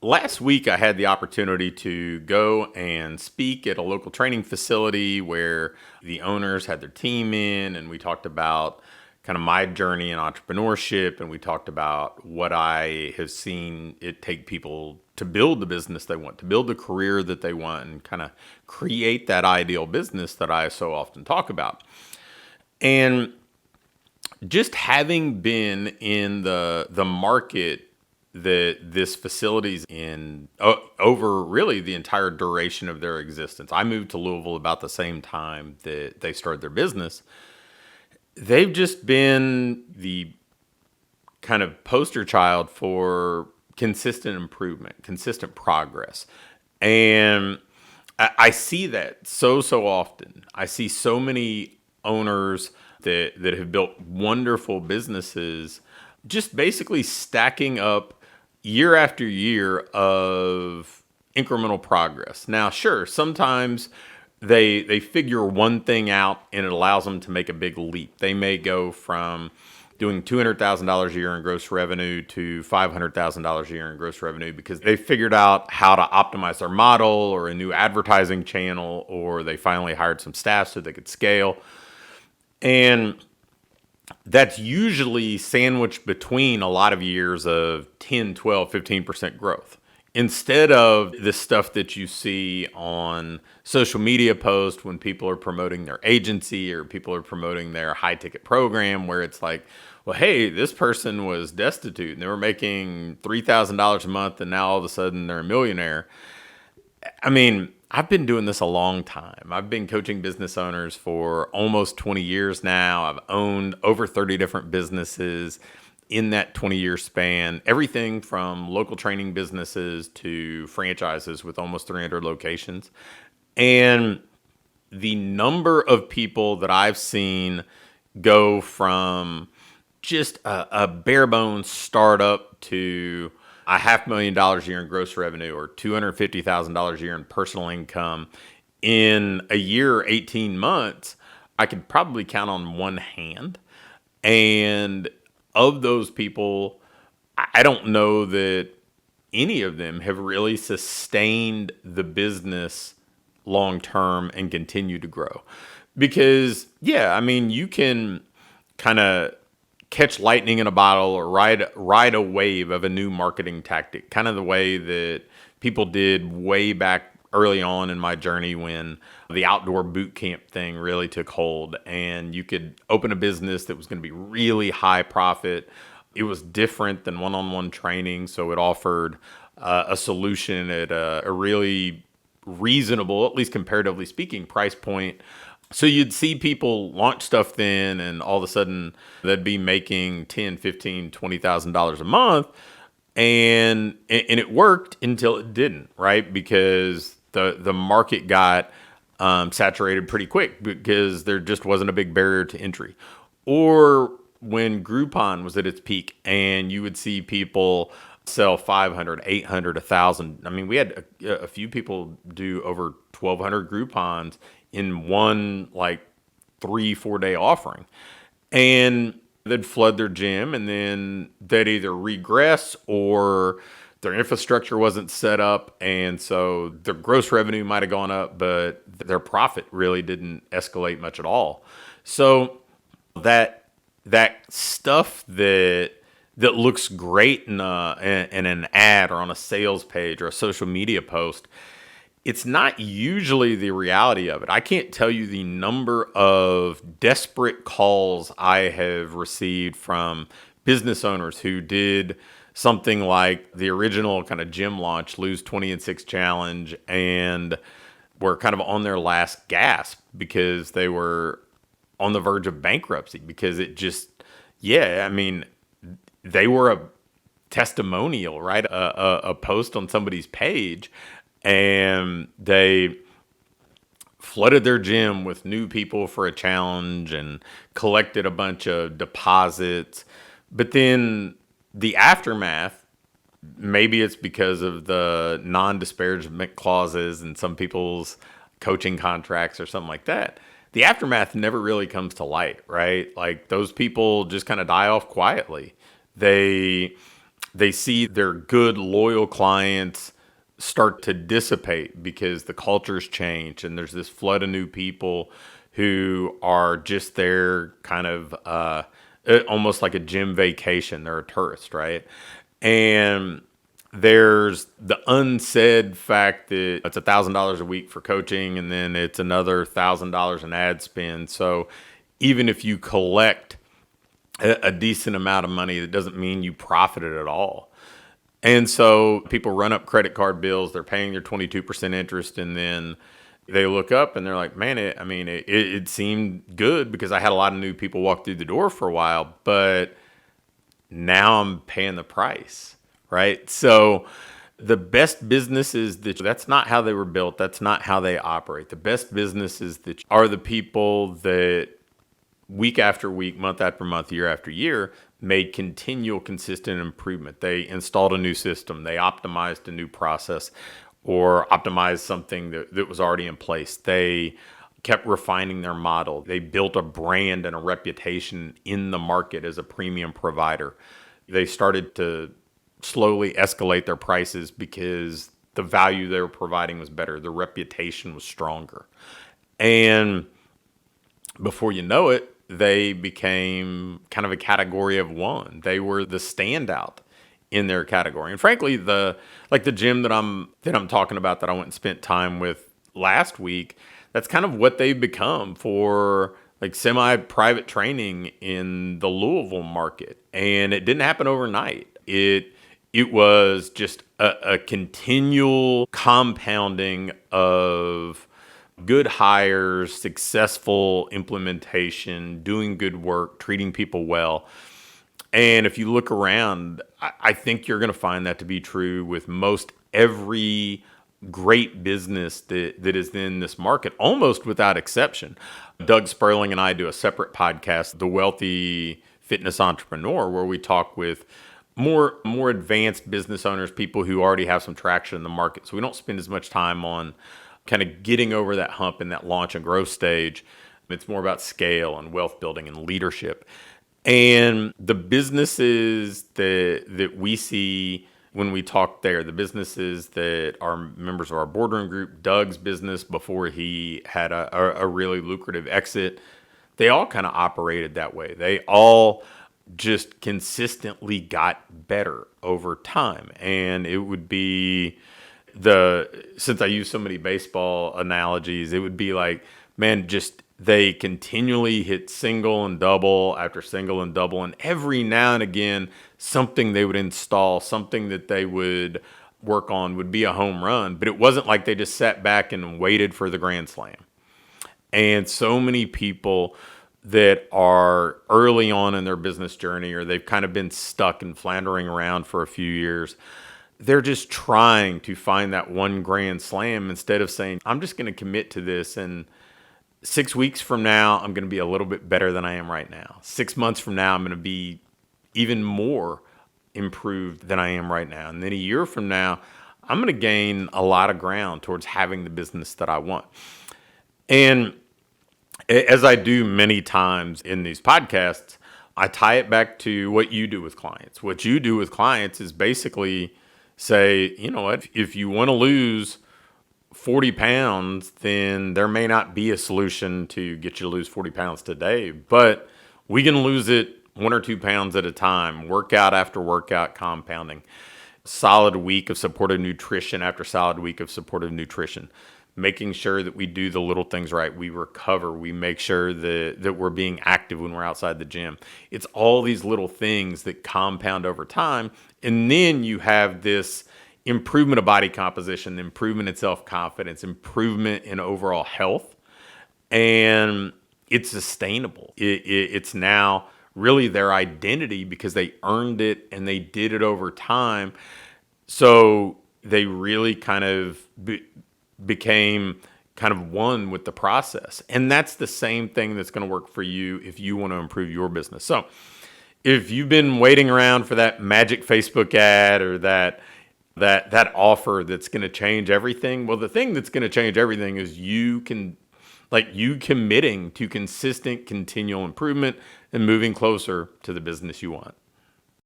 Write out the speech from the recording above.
Last week, I had the opportunity to go and speak at a local training facility where the owners had their team in, and we talked about kind of my journey in entrepreneurship, and we talked about what I have seen it take people to build the business they want, to build the career that they want, and kind of create that ideal business that I so often talk about. And just having been in the market that this facility's in over really the entire duration of their existence. I moved to Louisville about the same time that they started their business. They've just been the kind of poster child for consistent improvement, consistent progress. And I see that so often. I see so many owners that have built wonderful businesses just basically stacking up year after year of incremental progress. Now, sure, sometimes they figure one thing out and it allows them to make a big leap. They may go from doing $200,000 a year in gross revenue to $500,000 a year in gross revenue because they figured out how to optimize their model or a new advertising channel, or they finally hired some staff so they could scale. And that's usually sandwiched between a lot of years of 10, 12, 15% growth. Instead of the stuff that you see on social media posts when people are promoting their agency or people are promoting their high ticket program, where it's like, well, hey, this person was destitute and they were making $3,000 a month and now all of a sudden they're a millionaire. I mean, I've been doing this a long time. I've been coaching business owners for almost 20 years now. I've owned over 30 different businesses in that 20-year span, everything from local training businesses to franchises with almost 300 locations. And the number of people that I've seen go from just a bare bones startup to a $500,000 a year in gross revenue or $250,000 a year in personal income in a year or 18 months, I could probably count on one hand. And of those people, I don't know that any of them have really sustained the business long term and continue to grow. Because, yeah, I mean, you can kind of catch lightning in a bottle or ride a wave of a new marketing tactic, kind of the way that people did way back early on in my journey when the outdoor boot camp thing really took hold, and you could open a business that was going to be really high profit. It was different than one-on-one training, so it offered a solution at a really reasonable, at least comparatively speaking, price point. So you'd see people launch stuff then, and all of a sudden they'd be making $10, $15, $20,000 a month, and it worked until it didn't, right? Because the market got saturated pretty quick because there just wasn't a big barrier to entry. Or when Groupon was at its peak, and you would see people sell 500, 800, 1,000. I mean, we had a few people do over 1,200 Groupons in one like 3-4 day offering, and they'd flood their gym, and then they'd either regress or their infrastructure wasn't set up, and so their gross revenue might have gone up, but their profit really didn't escalate much at all. So that stuff that looks great in an ad or on a sales page or a social media post, it's not usually the reality of it. I can't tell you the number of desperate calls I have received from business owners who did something like the original kind of gym launch, Lose 20 in 6 challenge, and were kind of on their last gasp because they were on the verge of bankruptcy because it just, yeah, I mean, they were a testimonial, right? A post on somebody's page, and they flooded their gym with new people for a challenge and collected a bunch of deposits. But then the aftermath, maybe it's because of the non-disparagement clauses in some people's coaching contracts or something like that. The aftermath never really comes to light, right? Like those people just kind of die off quietly. They they see their good, loyal clients start to dissipate because the culture's changed and there's this flood of new people who are just there kind of almost like a gym vacation. They're a tourist, right? And there's the unsaid fact that it's $1,000 a week for coaching and then it's another $1,000 in ad spend. So even if you collect a decent amount of money, that doesn't mean you profited at all. And so people run up credit card bills, they're paying their 22% interest, and then they look up and they're like, man, it seemed good because I had a lot of new people walk through the door for a while, but now I'm paying the price, right? So the best businesses that's not how they were built. That's not how they operate. The best businesses that are the people that week after week, month after month, year after year, made continual, consistent improvement. They installed a new system. They optimized a new process or optimized something that was already in place. They kept refining their model. They built a brand and a reputation in the market as a premium provider. They started to slowly escalate their prices because the value they were providing was better. The reputation was stronger. And before you know it, they became kind of a category of one. They were the standout in their category. And frankly, the gym that I'm talking about that I went and spent time with last week, that's kind of what they've become for like semi-private training in the Louisville market. And it didn't happen overnight. It was just a continual compounding of good hires, successful implementation, doing good work, treating people well. And if you look around, I think you're going to find that to be true with most every great business that is in this market, almost without exception. Doug Sperling and I do a separate podcast, The Wealthy Fitness Entrepreneur, where we talk with more advanced business owners, people who already have some traction in the market. So we don't spend as much time on kind of getting over that hump in that launch and growth stage. It's more about scale and wealth building and leadership. And the businesses that we see when we talk there, the businesses that are members of our boardroom group, Doug's business before he had a really lucrative exit, they all kind of operated that way. They all just consistently got better over time. And it would be since I use so many baseball analogies, it would be like, man, just they continually hit single and double after single and double. And every now and again, something they would install, something that they would work on would be a home run. But it wasn't like they just sat back and waited for the grand slam. And so many people that are early on in their business journey, or they've kind of been stuck and floundering around for a few years, they're just trying to find that one grand slam instead of saying, I'm just going to commit to this. And 6 weeks from now, I'm going to be a little bit better than I am right now. 6 months from now, I'm going to be even more improved than I am right now. And then a year from now, I'm going to gain a lot of ground towards having the business that I want. And as I do many times in these podcasts, I tie it back to what you do with clients. What you do with clients is basically say, you know what, if you want to lose 40 pounds, then there may not be a solution to get you to lose 40 pounds today, but we can lose it 1 or 2 pounds at a time, workout after workout, compounding. Solid week of supportive nutrition after solid week of supportive nutrition. Making sure that we do the little things right. We recover. We make sure that we're being active when we're outside the gym. It's all these little things that compound over time. And then you have this improvement of body composition, improvement in self-confidence, improvement in overall health. And it's sustainable. It's now really their identity because they earned it and they did it over time. So they really kind of became kind of one with the process. And that's the same thing that's going to work for you if you want to improve your business. So if you've been waiting around for that magic Facebook ad or that offer that's going to change everything, well, the thing that's going to change everything is you committing to consistent, continual improvement and moving closer to the business you want.